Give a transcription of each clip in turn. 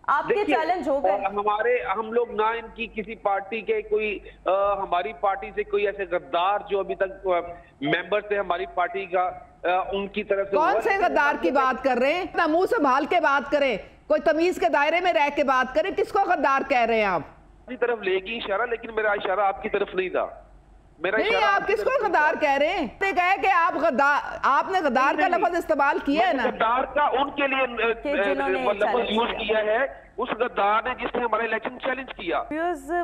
آپ کے چیلنج ہو گئے؟ ہم لوگ نہ ان کی کسی پارٹی کے کوئی ہماری پارٹی سے کوئی ایسے غدار جو ابھی تک ممبر تھے ہماری پارٹی کا ان کی طرف سے کون سے غدار کی بات کر رہے ہیں؟ اپنا منہ سنبھال کے بات کریں، کوئی تمیز کے دائرے میں رہ کے بات کریں. کس کو غدار کہہ رہے ہیں آپ؟ اپنی طرف لے گی اشارہ، لیکن میرا اشارہ آپ کی طرف نہیں تھا. نہیں، آپ کس کو غدار کہہ رہے ہیں؟ کہا کہ آپ نے غدار کا لفظ استعمال کیا ہے نا. غدار کا ان کے لیے لفظ یوز کیا ہے اس غدار نے جس نے ہمارا الیکشن چیلنج کیا.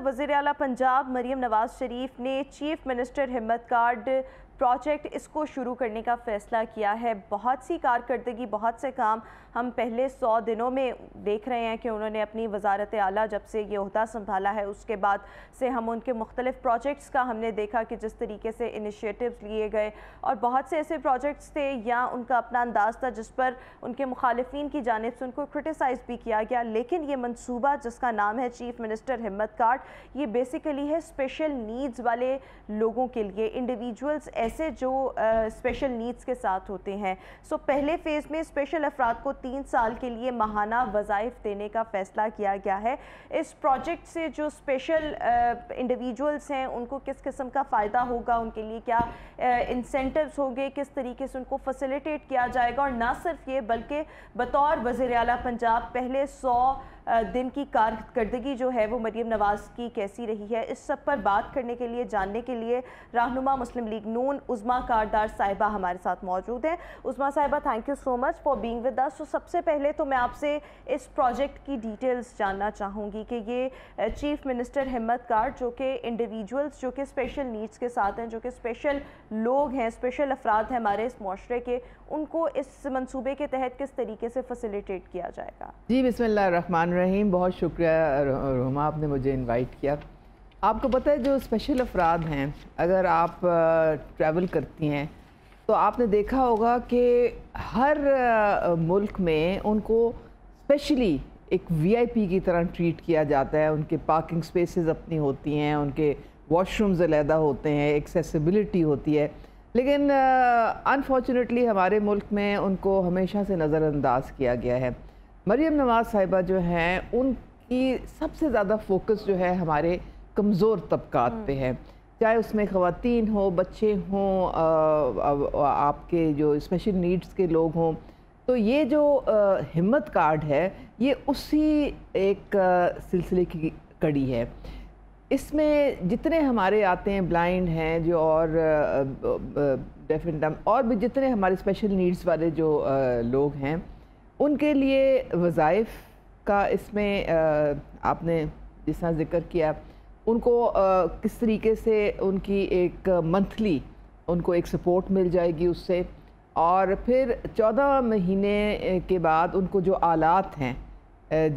وزیر اعلیٰ پنجاب مریم نواز شریف نے چیف منسٹر ہمت کارڈ پروجیکٹ اس کو شروع کرنے کا فیصلہ کیا ہے. بہت سی کارکردگی، بہت سے کام ہم پہلے 100 دنوں میں دیکھ رہے ہیں کہ انہوں نے اپنی وزارت اعلیٰ جب سے یہ عہدہ سنبھالا ہے اس کے بعد سے ہم ان کے مختلف پروجیکٹس کا ہم نے دیکھا کہ جس طریقے سے انیشیٹیوز لیے گئے اور بہت سے ایسے پروجیکٹس تھے یا ان کا اپنا انداز تھا جس پر ان کے مخالفین کی جانب سے ان کو کرٹیسائز بھی کیا گیا. لیکن یہ منصوبہ جس کا نام ہے چیف منسٹر ہمت کارڈ، یہ بیسیکلی ہے اسپیشل نیڈز والے لوگوں کے لیے، انڈیویجولز ایسے جو اسپیشل نیڈز کے ساتھ ہوتے ہیں. پہلے فیز میں اسپیشل افراد کو 3 سال کے لیے ماہانہ وظائف دینے کا فیصلہ کیا گیا ہے. اس پروجیکٹ سے جو اسپیشل انڈیویجولز ہیں ان کو کس قسم کا فائدہ ہوگا، ان کے لیے کیا انسینٹیوز ہوں گے، کس طریقے سے ان کو فیسیلیٹیٹ کیا جائے گا، اور نہ صرف یہ بلکہ بطور وزیر اعلیٰ پنجاب پہلے 100 دن کی کارکردگی جو ہے وہ مریم نواز کی کیسی رہی ہے، اس سب پر بات کرنے کے لیے، جاننے کے لیے رہنما مسلم لیگ نون عظمیٰ کاردار صاحبہ ہمارے ساتھ موجود ہیں. عظمیٰ صاحبہ، thank you so much for being with us. سب سے پہلے تو میں آپ سے اس پروجیکٹ کی ڈیٹیلز جاننا چاہوں گی کہ یہ چیف منسٹر ہمت کارڈ جو کہ انڈیویجولز جو کہ اسپیشل نیڈز کے ساتھ ہیں، جو کہ اسپیشل لوگ ہیں، اسپیشل افراد ہیں ہمارے اس معاشرے کے، ان کو اس منصوبے کے تحت کس طریقے سے فیسیلیٹیٹ کیا جائے گا؟ جی، بسم اللہ الرحمن الرحیم. بہت شکریہ رحمہ، آپ نے مجھے انوائٹ کیا. آپ کو پتہ ہے جو اسپیشل افراد ہیں، اگر آپ ٹریول کرتی ہیں تو آپ نے دیکھا ہوگا کہ ہر ملک میں ان کو اسپیشلی ایک وی آئی پی کی طرح ٹریٹ کیا جاتا ہے. ان کے پارکنگ سپیسز اپنی ہوتی ہیں، ان کے واش رومز علیحدہ ہوتے ہیں، ایکسیسیبلٹی ہوتی ہے. لیکن انفارچونیٹلی ہمارے ملک میں ان کو ہمیشہ سے نظر انداز کیا گیا ہے. مریم نواز صاحبہ جو ہیں ان کی سب سے زیادہ فوکس جو ہے ہمارے کمزور طبقات پہ ہے، چاہے اس میں خواتین ہوں، بچے ہوں، آپ کے جو اسپیشل نیڈز کے لوگ ہوں. تو یہ جو ہمت کارڈ ہے یہ اسی ایک سلسلے کی کڑی ہے. اس میں جتنے ہمارے آتے ہیں، بلائنڈ ہیں جو، اور ڈیف اینڈ ڈمب، اور بھی جتنے ہمارے اسپیشل نیڈز والے جو لوگ ہیں، ان کے لیے وظائف کا اس میں آپ نے جس طرح ذکر کیا، ان کو کس طریقے سے ان کی ایک منتھلی ان کو ایک سپورٹ مل جائے گی اس سے، اور پھر 14 مہینے کے بعد ان کو جو آلات ہیں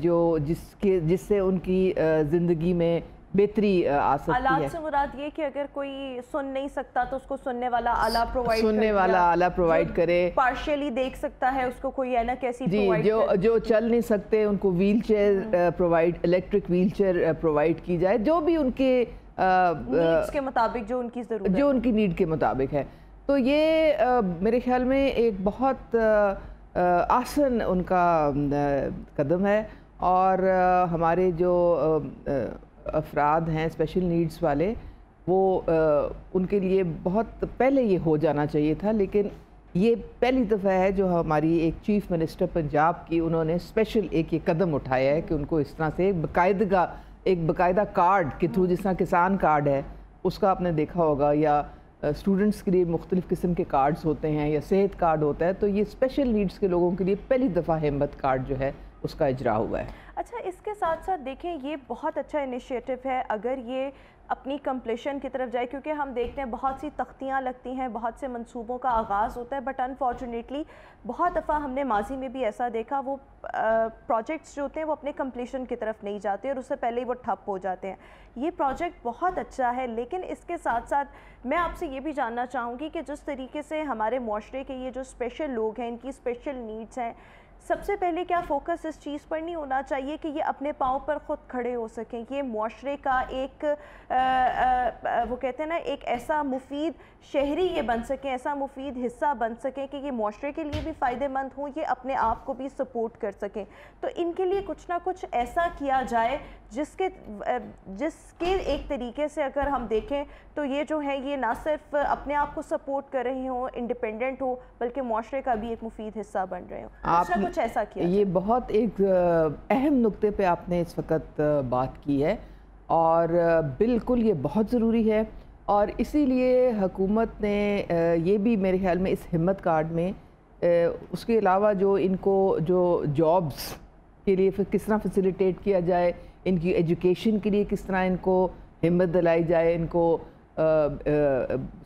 جو جس سے ان کی زندگی میں بہتری آ سکتی ہے. آلات سے مراد یہ کہ اگر کوئی سن نہیں سکتا تو اس کو سننے والا آلہ پرووائڈ کرے، پارشلی دیکھ سکتا ہے اس کو کوئی ہے نا کیسی جی، جو چل نہیں سکتے ان کو wheel chair provide, electric wheel chair provide کی جائے، جو بھی ان کے نیڈز کے مطابق، جو ان کی ضرورت، جو ان کی نیڈ کے مطابق ہے. تو یہ میرے خیال میں ایک بہت آسن ان کا قدم ہے. اور ہمارے جو افراد ہیں اسپیشل نیڈز والے، وہ ان کے لیے بہت پہلے یہ ہو جانا چاہیے تھا، لیکن یہ پہلی دفعہ ہے جو ہماری ایک چیف منسٹر پنجاب کی انہوں نے اسپیشل ایک یہ قدم اٹھایا ہے کہ ان کو اس طرح سے ایک باقاعدہ کارڈ کے تھرو، جس طرح کسان کارڈ ہے اس کا آپ نے دیکھا ہوگا، یا اسٹوڈنٹس کے لیے مختلف قسم کے کارڈز ہوتے ہیں، یا صحت کارڈ ہوتا ہے، تو یہ اسپیشل نیڈز کے لوگوں کے لیے پہلی دفعہ ہمت کارڈ جو ہے اس کا اجرا ہوا ہے. اچھا، اس کے ساتھ ساتھ دیکھیں یہ بہت اچھا انیشیٹو ہے اگر یہ اپنی کمپلیشن کی طرف جائے، کیونکہ ہم دیکھتے ہیں بہت سی تختیاں لگتی ہیں، بہت سے منصوبوں کا آغاز ہوتا ہے، بٹ انفارچونیٹلی بہت دفعہ ہم نے ماضی میں بھی ایسا دیکھا وہ پروجیکٹس جو ہوتے ہیں وہ اپنے کمپلیشن کی طرف نہیں جاتے اور اس سے پہلے ہی وہ ٹھپ ہو جاتے ہیں. یہ پروجیکٹ بہت اچھا ہے، لیکن اس کے ساتھ ساتھ میں آپ سے یہ بھی جاننا چاہوں گی کہ جس طریقے سے ہمارے معاشرے کے یہ جو اسپیشل لوگ ہیں، ان کی اسپیشل نیڈز ہیں، سب سے پہلے کیا فوکس اس چیز پر نہیں ہونا چاہیے کہ یہ اپنے پاؤں پر خود کھڑے ہو سکیں، یہ معاشرے کا ایک وہ کہتے ہیں نا ایک ایسا مفید شہری یہ بن سکیں، ایسا مفید حصہ بن سکیں کہ یہ معاشرے کے لیے بھی فائدہ مند ہوں، یہ اپنے آپ کو بھی سپورٹ کر سکیں؟ تو ان کے لیے کچھ نہ کچھ ایسا کیا جائے جس کے ایک طریقے سے اگر ہم دیکھیں تو یہ جو ہے یہ نہ صرف اپنے آپ کو سپورٹ کر رہے ہوں، انڈیپینڈنٹ ہو، بلکہ معاشرے کا بھی ایک مفید حصہ بن رہے ہوں، کچھ نہ کچھ ایسا کیا جائے۔ یہ بہت ایک اہم نقطے پہ آپ نے اس وقت بات کی ہے، اور بالکل یہ بہت ضروری ہے، اور اسی لیے حکومت نے یہ بھی میرے خیال میں اس ہمت کارڈ میں اس کے علاوہ جو ان کو جو جابز کے لیے کس طرح فیسیلیٹیٹ کیا جائے، ان کی ایجوکیشن کے لیے کس طرح ان کو ہمت دلائی جائے، ان کو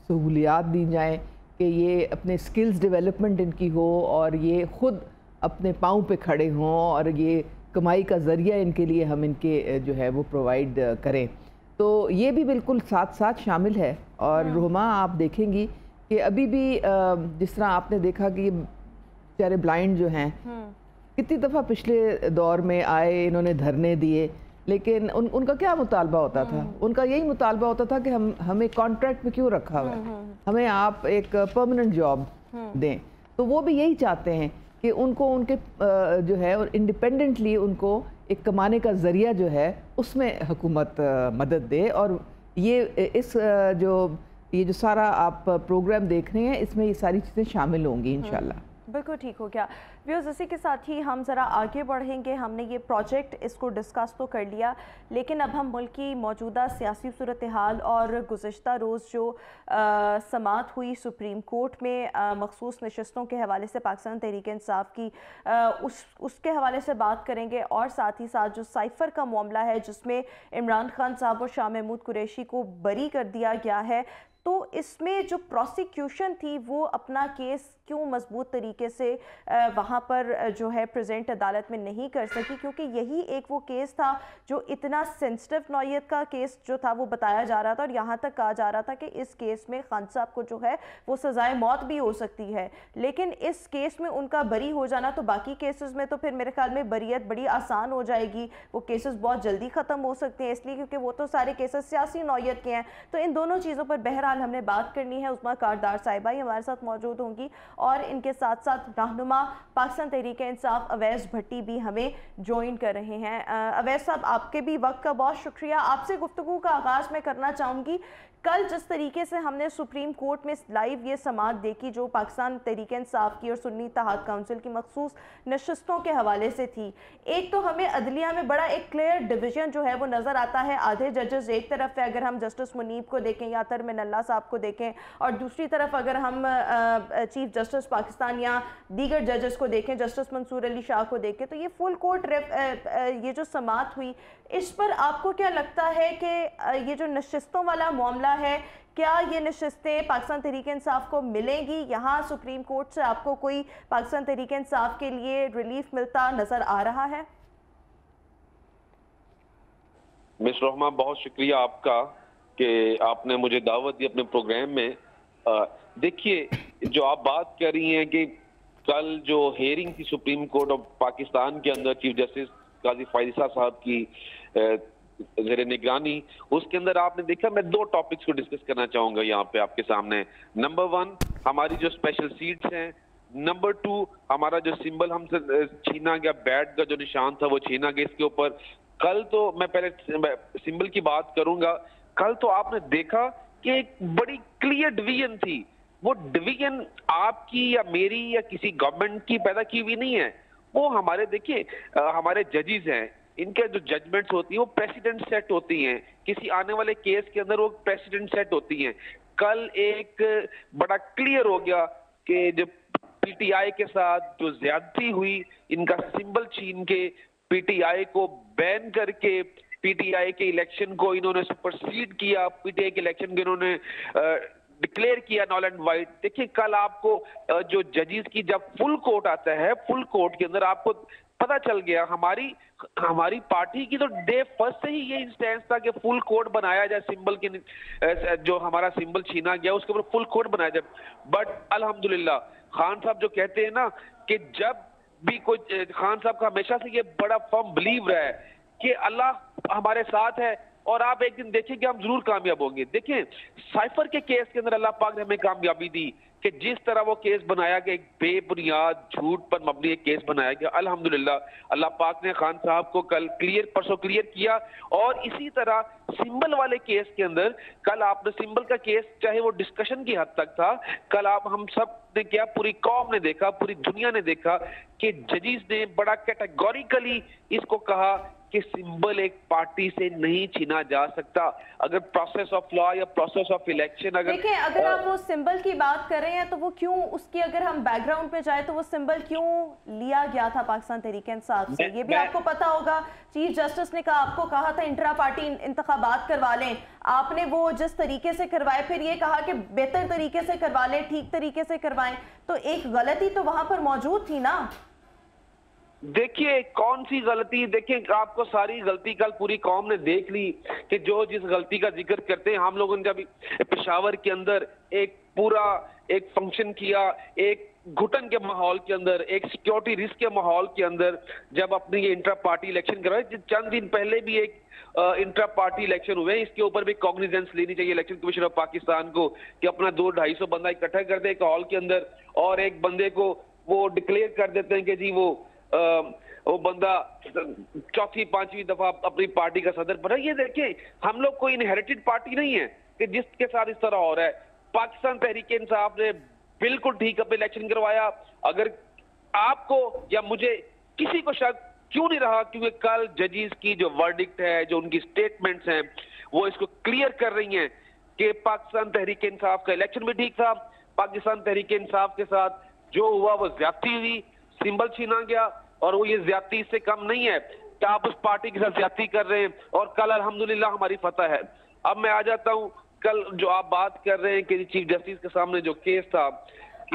سہولیات دی جائیں کہ یہ اپنے سکلز ڈیولپمنٹ ان کی ہو اور یہ خود اپنے پاؤں پہ کھڑے ہوں، اور یہ کمائی کا ذریعہ ان کے لیے ہم ان کے جو ہے وہ پرووائڈ کریں، تو یہ بھی بالکل ساتھ ساتھ شامل ہے۔ اور رحمہ آپ دیکھیں گی کہ ابھی بھی جس طرح آپ نے دیکھا کہ یہ بیچارے بلائنڈ جو ہیں کتنی دفعہ پچھلے دور میں آئے، انہوں نے دھرنے دیے، لیکن ان کا کیا مطالبہ ہوتا تھا؟ ان کا یہی مطالبہ ہوتا تھا کہ ہمیں کانٹریکٹ میں کیوں رکھا ہوا ہے، ہمیں آپ ایک پرماننٹ جاب دیں۔ تو وہ بھی یہی چاہتے ہیں کہ ان کو ان کے جو ہے انڈیپینڈنٹلی ان کو ایک کمانے کا ذریعہ جو ہے اس میں حکومت مدد دے، اور یہ جو سارا آپ پروگرام دیکھ رہے ہیں اس میں یہ ساری چیزیں شامل ہوں گی انشاءاللہ۔ بالکل ٹھیک ہو گیا ویوز، اسی کے ساتھ ہی ہم ذرا آگے بڑھیں گے۔ ہم نے یہ پروجیکٹ اس کو ڈسکس تو کر لیا، لیکن اب ہم ملک کی موجودہ سیاسی صورتحال اور گزشتہ روز جو سماعت ہوئی سپریم کورٹ میں مخصوص نشستوں کے حوالے سے پاکستان تحریک انصاف کی، اس کے حوالے سے بات کریں گے، اور ساتھ ہی ساتھ جو سائفر کا معاملہ ہے جس میں عمران خان صاحب اور شاہ محمود قریشی کو بری کر دیا گیا ہے، تو اس میں جو پروسیکیوشن تھی وہ اپنا کیس کیوں مضبوط طریقے سے وہاں پر جو ہے پریزنٹ عدالت میں نہیں کر سکی، کیونکہ یہی ایک وہ کیس تھا جو اتنا سینسٹیو نوعیت کا کیس جو تھا وہ بتایا جا رہا تھا، اور یہاں تک کہا جا رہا تھا کہ اس کیس میں خان صاحب کو جو ہے وہ سزائے موت بھی ہو سکتی ہے، لیکن اس کیس میں ان کا بری ہو جانا تو باقی کیسز میں تو پھر میرے خیال میں بریت بڑی آسان ہو جائے گی، وہ کیسز بہت جلدی ختم ہو سکتے ہیں، اس لیے کیونکہ وہ تو سارے کیسز سیاسی نوعیت کے ہیں۔ تو ان دونوں چیزوں پر بہرحال ہم نے بات کرنی ہے۔ عظمیٰ کاردار صاحبہ ہمارے ساتھ موجود ہوں گی، اور ان کے ساتھ ساتھ رہنما پاکستان تحریک انصاف اویس بھٹی بھی ہمیں جوائن کر رہے ہیں۔ اویس صاحب، آپ کے بھی وقت کا بہت شکریہ۔ آپ سے گفتگو کا آغاز میں کرنا چاہوں گی، کل جس طریقے سے ہم نے سپریم کورٹ میں لائیو یہ سماعت دیکھی جو پاکستان تحریک انصاف کی اور سنی اتحاد کونسل کی مخصوص نشستوں کے حوالے سے تھی، ایک تو ہمیں عدلیہ میں بڑا ایک کلیئر ڈویژن جو ہے وہ نظر آتا ہے، آدھے ججز ایک طرف ہے اگر ہم جسٹس منیب کو دیکھیں یا اطہر من اللہ صاحب کو دیکھیں، اور دوسری طرف اگر ہم چیف جسٹس پاکستان یا دیگر ججز کو دیکھیں، جسٹس منصور علی شاہ کو دیکھیں، تو یہ فل کورٹ یہ جو سماعت ہوئی، اس پر آپ کو کیا لگتا ہے کہ یہ جو نشستوں والا معاملہ ہے، کیا یہ نشستیں پاکستان تحریک انصاف کو ملیں گی؟ یہاں سپریم کورٹ سے آپ کو کوئی پاکستان تحریک انصاف کے لیے ریلیف ملتا نظر آ رہا ہے؟ مس رحمہ، بہت شکریہ آپ کا کہ آپ نے مجھے دعوت دی اپنے پروگرام میں۔ دیکھیے، جو آپ بات کر رہی ہیں کہ کل جو ہیئرنگ تھی سپریم کورٹ آف پاکستان کے اندر چیف جسٹس قاضی فائزہ صاحب کی زیر نگرانی، اس کے اندر آپ نے دیکھا، میں دو ٹاپکس کو ڈسکس کرنا چاہوں گا یہاں پہ آپ کے سامنے۔ نمبر 1 ہماری جو اسپیشل سیٹس ہیں، نمبر 2 ہمارا جو سمبل ہم سے چھینا گیا، بیٹ کا جو نشان تھا وہ چھینا گیا اس کے اوپر۔ کل تو میں پہلے سمبل کی بات کروں گا، کل تو آپ نے دیکھا کہ ایک بڑی کلیئر ڈویژن تھی، وہ ڈویژن آپ کی یا میری یا کسی گورنمنٹ کی پیدا کی ہوئی نہیں ہے، وہ ہمارے دیکھیے ہمارے ججز ہیں، ان کے جو ججمنٹس ہوتی ہیں وہ پریسیڈنٹ سیٹ ہوتی ہیں، کسی آنے والے کیس کے اندر وہ پریسیڈنٹ سیٹ ہوتی ہیں۔ کل ایک بڑا کلیئر ہو گیا کہ جو پی ٹی آئی کے ساتھ جو زیادتی ہوئی، ان کا سمبل چھین کے پی ٹی آئی کو بین کر کے پی ٹی آئی کے الیکشن کو انہوں نے سپرسیڈ کیا، پی ٹی آئی کے الیکشن کو انہوں نے ڈکلیئر کیا نال اینڈ وائٹ۔ دیکھیں کل آپ کو جو ججز کی جب فل کورٹ آتا ہے، فل کورٹ کے اندر آپ کو پتا چل گیا، ہماری پارٹی کی تو ڈے فرسٹ سے ہی یہ انسٹینس تھا کہ فل کورٹ بنایا جائے، سمبل کی جو ہمارا سمبل چھینا گیا اس کے اوپر فل کورٹ بنایا جائے۔ بٹ الحمدللہ خان صاحب جو کہتے ہیں نا کہ جب بھی کوئی خان صاحب کا ہمیشہ سے یہ بڑا فرم بلیو رہا ہے کہ اللہ ہمارے ساتھ ہے اور آپ ایک دن دیکھیں کہ ہم ضرور کامیاب ہوں گے. دیکھیں سائفر کے کیس کے اندر اللہ پاک نے ہمیں کامیابی دی کہ جس طرح وہ کیس بنایا گیا, ایک بے بنیاد جھوٹ پر مبنی ایک کیس بنایا گیا, الحمدللہ اللہ پاک نے خان صاحب کو کل پرسوں کلیئر کیا. اور اسی طرح سمبل والے کیس کے اندر کل آپ نے سمبل کا کیس چاہے وہ ڈسکشن کی حد تک تھا, کل ہم سب نے کیا, پوری قوم نے دیکھا, پوری دنیا نے دیکھا کہ ججز نے بڑا کیٹیگوریکلی اس کو کہا کہ سمبل ایک پارٹی سے نہیں چھینا جا سکتا. اگر پروسیس آف لا یا پروسیس آف الیکشن دیکھیں اگر آپ وہ سمبل کی بات کر رہے ہیں تو وہ کیوں, اس کی اگر ہم بیک گراؤنڈ پہ جائیں تو وہ سمبل کیوں لیا گیا تھا پاکستان تحریک انصاف سے, یہ بھی آپ کو پتا ہوگا. چیف جسٹس نے آپ کو کہا تھا انٹرا پارٹی انتخابات کروا لیں, آپ نے وہ جس طریقے سے کروائے, پھر یہ کہا کہ بہتر طریقے سے کروا لیں, ٹھیک طریقے سے کروائیں, تو ایک غلطی تو وہاں پر موجود تھی نا. دیکھیے کون سی غلطی, دیکھیں آپ کو ساری غلطی کل پوری قوم نے دیکھ لی کہ جو جس غلطی کا ذکر کرتے ہیں. ہم لوگوں نے جب پشاور کے اندر ایک پورا ایک فنکشن کیا, ایک گھٹن کے ماحول کے اندر, ایک سیکیورٹی رسک کے ماحول کے اندر, جب اپنی یہ انٹرا پارٹی الیکشن کروائے, چند دن پہلے بھی ایک انٹرا پارٹی الیکشن ہوئے, اس کے اوپر بھی کاگنیزنس لینی چاہیے الیکشن کمیشن آف پاکستان کو کہ اپنا 200-250 بندہ اکٹھا کر دے ایک ہال کے اندر, اور ایک بندے کو وہ ڈکلیئر کر دیتے ہیں کہ جی وہ بندہ 4-5 دفعہ اپنی پارٹی کا صدر بنا. یہ دیکھیں ہم لوگ کوئی انہیریٹڈ پارٹی نہیں ہے کہ جس کے ساتھ اس طرح ہو رہا ہے. پاکستان تحریک انصاف نے بالکل ٹھیک اپنے الیکشن کروایا. اگر آپ کو یا مجھے کسی کو شک کیوں نہیں رہا, کیونکہ کل ججز کی جو ورڈکٹ ہے, جو ان کی سٹیٹمنٹس ہیں, وہ اس کو کلیئر کر رہی ہیں کہ پاکستان تحریک انصاف کا الیکشن بھی ٹھیک تھا. پاکستان تحریک انصاف کے ساتھ جو ہوا وہ زیادتی ہوئی, سمبل چھینا گیا, اور وہ یہ زیادتی سے کم نہیں ہے کہ آپ اس پارٹی کے ساتھ زیادتی کر رہے ہیں, اور کل الحمدللہ ہماری فتح ہے. اب میں آ جاتا ہوں کل جو آپ بات کر رہے ہیں کہ چیف جسٹس کے سامنے جو کیس تھا,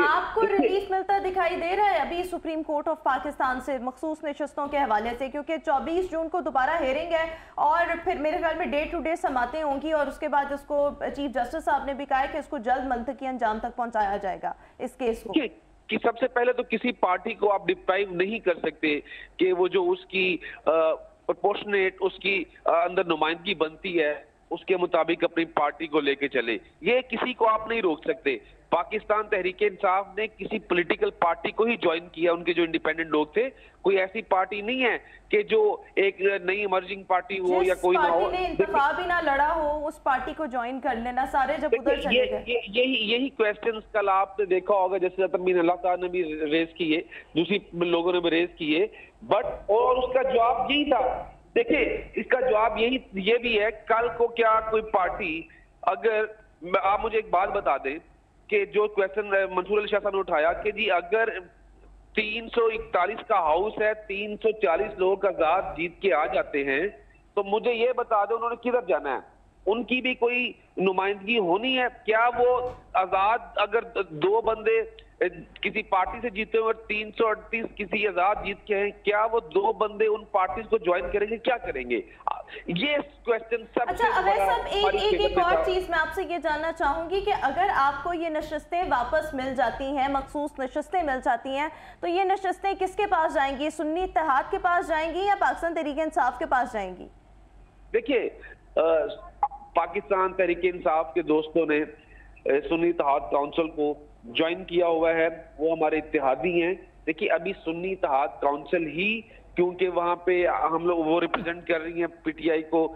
آپ کو ریلیف ملتا دکھائی دے رہا ہے ابھی سپریم کورٹ آف پاکستان سے مخصوص نشستوں کے حوالے سے, کیونکہ 24 جون کو دوبارہ ہیرنگ ہے اور پھر میرے خیال میں ڈے ٹو ڈے سماعتیں ہوں گی, اور اس کے بعد اس کو چیف جسٹس صاحب نے بھی کہا ہے کہ اس کو جلد منطقی انجام تک پہنچایا جائے گا اس کیس کو. کہ سب سے پہلے تو کسی پارٹی کو آپ ڈپرائیو نہیں کر سکتے کہ وہ جو اس کی پرپورشنیٹ اس کی اندر نمائندگی بنتی ہے اس کے مطابق اپنی پارٹی کو لے کے چلے, یہ کسی کو آپ نہیں روک سکتے. پاکستان تحریک انصاف نے کسی پولیٹیکل پارٹی کو ہی جوائن کیا, ان کے جو انڈیپینڈنٹ لوگ تھے, کوئی ایسی پارٹی نہیں ہے کہ جو ایک نئی ایمرجنگ پارٹی ہو یا کوئی نہ ہو, جس پارٹی نے انتخاب ہی نہ لڑا ہو اس پارٹی کو جوائن کر لینا, سارے جب ادھر چلے گئے. یہی کویسچنز کل آپ نے دیکھا ہوگا, جیسے امین اللہ صاحب نے بھی ریز کیے, دوسری لوگوں نے بھی ریز کیے, بٹ اور اس کا جواب یہی تھا. دیکھیں اس کا جواب یہ بھی ہے, کل کو کیا کوئی پارٹی, اگر آپ مجھے ایک بات بتا دیں کہ جو کویسچن منصور علی شاہ صاحب نے اٹھایا کہ جی اگر 341 کا ہاؤس ہے, 340 لوگ آزاد جیت کے آ جاتے ہیں, تو مجھے یہ بتا دیں انہوں نے کدھر جانا ہے, ان کی بھی کوئی نمائندگی ہونی ہے. کیا وہ آزاد اگر 2 بندے کسی پارٹی سے جیتے ہوئے 338 کسی آزاد جیت کے ہیں, کیا وہ 2 بندے ان پارٹیز کو جوائن کریں گے, کیا کریں گے؟ یہ کویسچن سب سے بڑا. ایک اور چیز میں آپ سے یہ جاننا چاہوں گی کہ اگر آپ کو یہ نشستیں واپس مل جاتی ہیں, مخصوص نشستیں مل جاتی ہیں, تو یہ نشستیں کس کے پاس جائیں گی؟ سنی اتحاد کے پاس جائیں گی یا پاکستان تحریک انصاف کے پاس جائیں گی؟ دیکھیے پاکستان تحریک انصاف کے دوستوں نے سنی اتحاد کونسل کو جوائن کیا ہوا ہے, وہ ہمارے اتحادی ہیں. دیکھیے ابھی سنی اتحاد کونسل ہی, کیونکہ وہاں پہ ہم لوگ وہ ریپرزینٹ کر رہی ہیں پی ٹی آئی کو,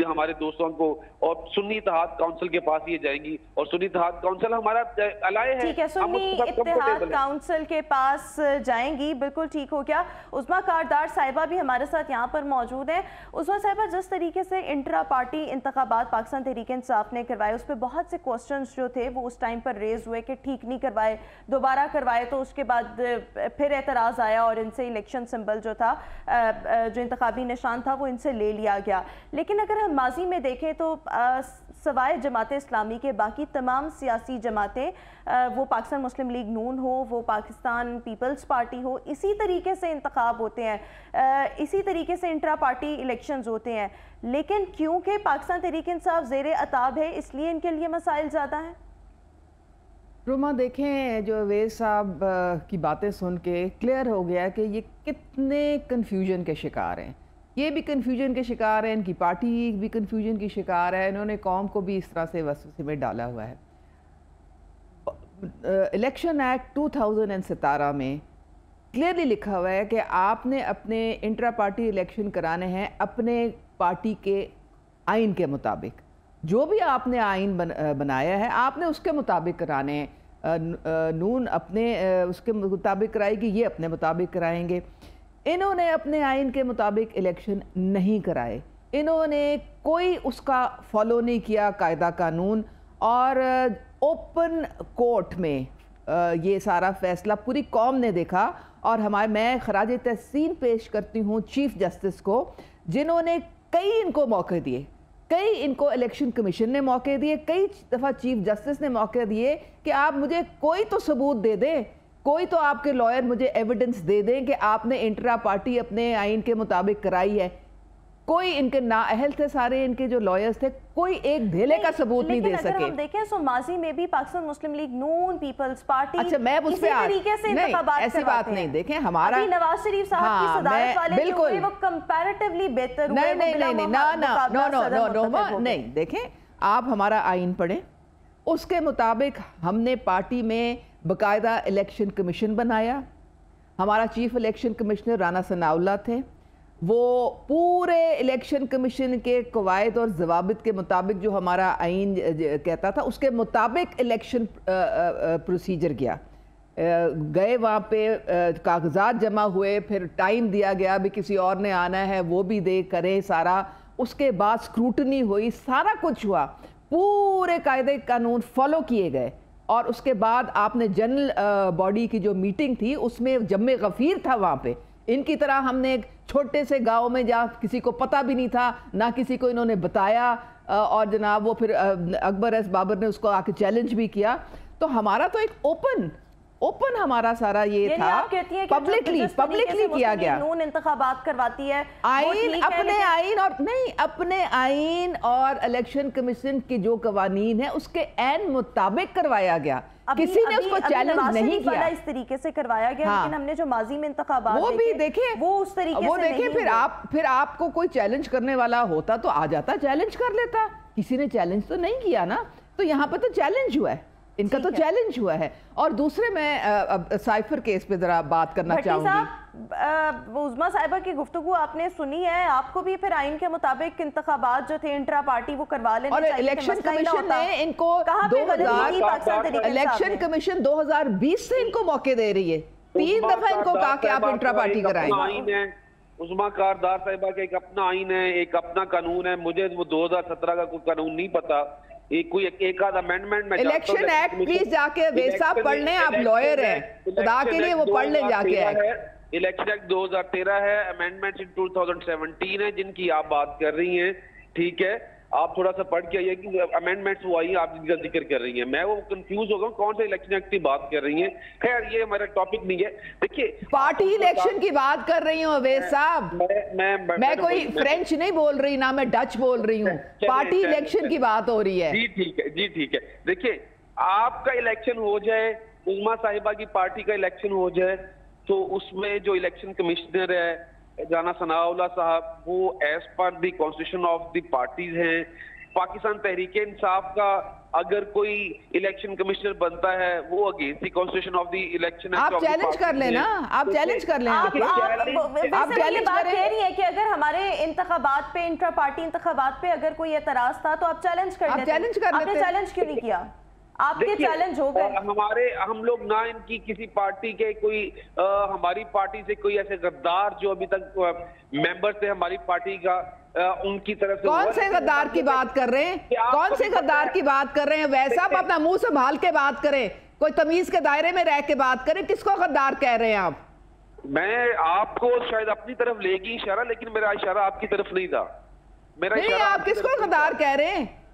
ہمارے دوستوں کو, اور سنی اتحاد کونسل کے پاس یہ جائیں گی, اور سنی اتحاد کونسل ہمارا الائے ہے. ٹھیک ہے, سنی اتحاد کونسل کے پاس جائیں گی, بالکل ٹھیک ہو گیا. عظمیٰ کاردار صاحبہ بھی ہمارے ساتھ یہاں پر موجود ہیں. عظمیٰ صاحبہ, جس طریقے سے انٹرا پارٹی انتخابات پاکستان تحریک انصاف نے کروائے, اس پہ بہت سے کوسچنز جو تھے وہ اس ٹائم پر ریز ہوئے کہ ٹھیک نہیں کروائے, دوبارہ کروائے, تو اس کے بعد پھر اعتراض آیا اور ان سے الیکشن سمبل جو تھا, جو انتخابی نشان تھا, وہ ان سے لے لیا گیا. لیکن اگر ہم ماضی میں دیکھیں تو سوائے جماعت اسلامی کے باقی تمام سیاسی جماعتیں, وہ پاکستان مسلم لیگ نون ہو, وہ پاکستان پیپلز پارٹی ہو, اسی طریقے سے انتخاب ہوتے ہیں, اسی طریقے سے انٹرا پارٹی الیکشنز ہوتے ہیں. لیکن کیونکہ پاکستان تحریک انصاف زیر عتاب ہے, اس لیے ان کے لیے مسائل زیادہ ہیں. روما دیکھیں جو اویس صاحب کی باتیں سن کے کلیئر ہو گیا کہ یہ کتنے کنفیوژن کے شکار ہیں، یہ بھی کنفیوژن کے شکار ہیں، ان کی پارٹی بھی کنفیوژن کی شکار ہے، انہوں نے قوم کو بھی اس طرح سے وسوسے میں ڈالا ہوا ہے۔ الیکشن ایکٹ 2017 میں کلیئرلی لکھا ہوا ہے کہ آپ نے اپنے انٹرا پارٹی الیکشن کرانے ہیں اپنے پارٹی کے آئین کے مطابق، جو بھی آپ نے آئین بنایا ہے آپ نے اس کے مطابق کرانے ہیں۔ نون اپنے اس کے مطابق کرائے گی، یہ اپنے مطابق کرائیں گے۔ انہوں نے اپنے آئین کے مطابق الیکشن نہیں کرائے، انہوں نے کوئی اس کا فالو نہیں کیا قاعدہ قانون، اور اوپن کورٹ میں یہ سارا فیصلہ پوری قوم نے دیکھا۔ اور میں خراج تحسین پیش کرتی ہوں چیف جسٹس کو، جنہوں نے کئی ان کو موقع دیے، کئی ان کو الیکشن کمیشن نے موقع دیے، کئی دفعہ چیف جسٹس نے موقع دیے کہ آپ مجھے کوئی تو ثبوت دے دیں، کوئی تو آپ کے لائر مجھے ایویڈنس دے دیں کہ آپ نے انٹرا پارٹی اپنے آئین کے مطابق کرائی ہے۔ کوئی ان کے نااہل تھے، سارے ان کے جو لائرز تھے، کوئی ایک دھیلے کا ثبوت نہیں دے سکے۔ لیکن اگر ہم دیکھیں سو ماضی میں بھی پاکستان مسلم لیگ نون، پیپلز پارٹی اچھا میں اس پہ طریقے سے انتخابات ایسی بات نہیں، دیکھیں ہمارا ابھی نواز شریف صاحب کی صدارت والے جو ہوئے وہ کمپیریٹیولی بہتر ہوئے، نہیں، دیکھیں آپ ہمارا آئین پڑھیں، اس کے مطابق ہم نے پارٹی میں باقاعدہ الیکشن کمیشن بنایا، ہمارا چیف الیکشن کمشنر رانا ثناء اللہ تھے، وہ پورے الیکشن کمیشن کے قواعد اور ضوابط کے مطابق جو ہمارا آئین کہتا تھا اس کے مطابق الیکشن پروسیجر گیا، گئے وہاں پہ کاغذات جمع ہوئے، پھر ٹائم دیا گیا بھی کسی اور نے آنا ہے وہ بھی دے کرے سارا، اس کے بعد سکروٹنی ہوئی، سارا کچھ ہوا، پورے قاعدے قانون فالو کیے گئے، اور اس کے بعد آپ نے جنرل باڈی کی جو میٹنگ تھی اس میں جمع غفیر تھا وہاں پہ۔ ان کی طرح ہم نے ایک چھوٹے سے گاؤں میں جہاں کسی کو پتہ بھی نہیں تھا، نہ کسی کو انہوں نے بتایا، اور جناب وہ پھر اکبر ایس بابر نے اس کو آ کے چیلنج بھی کیا، تو ہمارا تو ایک اوپن ہمارا سارا یہ تھا، پبلکلی کیا گیا۔ نون انتخابات کرواتی ہے، اپنے آئین اور الیکشن کمیشن کے جو قوانین ہیں اس کے عین مطابق کروایا گیا، کسی نے اس کو چیلنج نہیں کیا، اس طریقے سے کروایا گیا، لیکن ہم نے جو ماضی میں انتخابات وہ بھی دیکھیں، وہ اس طریقے سے نہیں ہوئے۔ پھر آپ کو کوئی چیلنج کرنے والا ہوتا تو آ جاتا، چیلنج کر لیتا، کسی نے چیلنج تو نہیں کیا نا، تو یہاں پہ تو چیلنج ہوا ہے، ان کا تو چیلنج ہوا ہے۔ اور دوسرے میں سائفر کیس پہ ذرا بات کرنا چاہوں گی۔ عظمیٰ صاحبہ کی گفتگو آپ نے سنی ہے، آپ کو بھی پھر آئین کے مطابق انتخابات جو تھے انٹرا پارٹی وہ کروا لینے چاہیے، اور الیکشن کمیشن نے ان کو الیکشن کمیشن 2020 سے ان کو موقع دے رہی ہے، 3 دفعہ ان کو کہا کہ آپ انٹرا پارٹی کرائیں۔ عظمیٰ کاردار صاحبہ کا ایک اپنا آئین ہے، ایک اپنا قانون ہے، مجھے وہ 2017 کا کوئی قانون نہیں پتا، ایک آدھ امینڈمنٹ میں الیکشن ایکٹ پلیز جا کے اویس صاحب پڑھ لیں، آپ لائر ہیں، خدا کے لیے وہ پڑھ لیں جا کے ایکٹ۔ الیکشن ایکٹ 2013 ہے، امینڈمنٹ 2017 ہے جن کی آپ بات کر رہی ہیں، ٹھیک ہے، آپ تھوڑا سا پڑھ کے آئیے کہ امینڈمنٹس وہ آئی آپ جن کا ذکر کر رہی ہیں، میں وہ کنفیوز ہو گیا ہوں کون سے الیکشن ایکٹ کی بات کر رہی ہیں، خیر یہ ہمارا ٹاپک نہیں ہے۔ دیکھیے پارٹی الیکشن کی بات کر رہی ہوں اویس صاحب، میں کوئی فرینچ نہیں بول رہی، نہ میں ڈچ بول رہی ہوں، پارٹی الیکشن کی بات ہو رہی ہے۔ جی ٹھیک ہے، دیکھیے آپ کا الیکشن ہو جائے، عظمیٰ صاحبہ کی پارٹی کا الیکشن ہو جائے، تو اس میں جو الیکشن کمشنر ہے رانا ثناء اللہ صاحب، وہ as per the constitution of the parties ہیں۔ پاکستان تحریک انصاف کا اگر کوئی الیکشن کمشنر بنتا ہے وہ against the constitution of the election, آپ چیلنج کر لیں نا، آپ چیلنج کر لیں، آپ چیلنج بات کہہ رہی ہے کہ اگر ہمارے انتخابات پہ انٹرا پارٹی انتخابات پہ اگر کوئی اعتراض تھا تو آپ چیلنج کر لیتے، آپ نے چیلنج کیوں نہیں کیا؟ آپ کے چیلنج ہو گئے۔ ہم لوگ نہ ان کی کسی پارٹی کے کوئی ہماری پارٹی سے کوئی ایسے غدار جو ابھی تک ممبر تھے ہماری پارٹی کا، ان کی طرف سے کون سے غدار کی بات کر رہے ہیں؟ کون سے غدار کی بات کر رہے ہیں؟ ویسا آپ اپنا منہ سنبھال کے بات کریں، کوئی تمیز کے دائرے میں رہ کے بات کریں، کس کو غدار کہہ رہے ہیں آپ؟ میں آپ کو شاید اپنی طرف لے گی اشارہ، لیکن میرا اشارہ آپ کی طرف نہیں تھا، میرا نہیں، آپ کس کو غدار کہہ رہے ہیں؟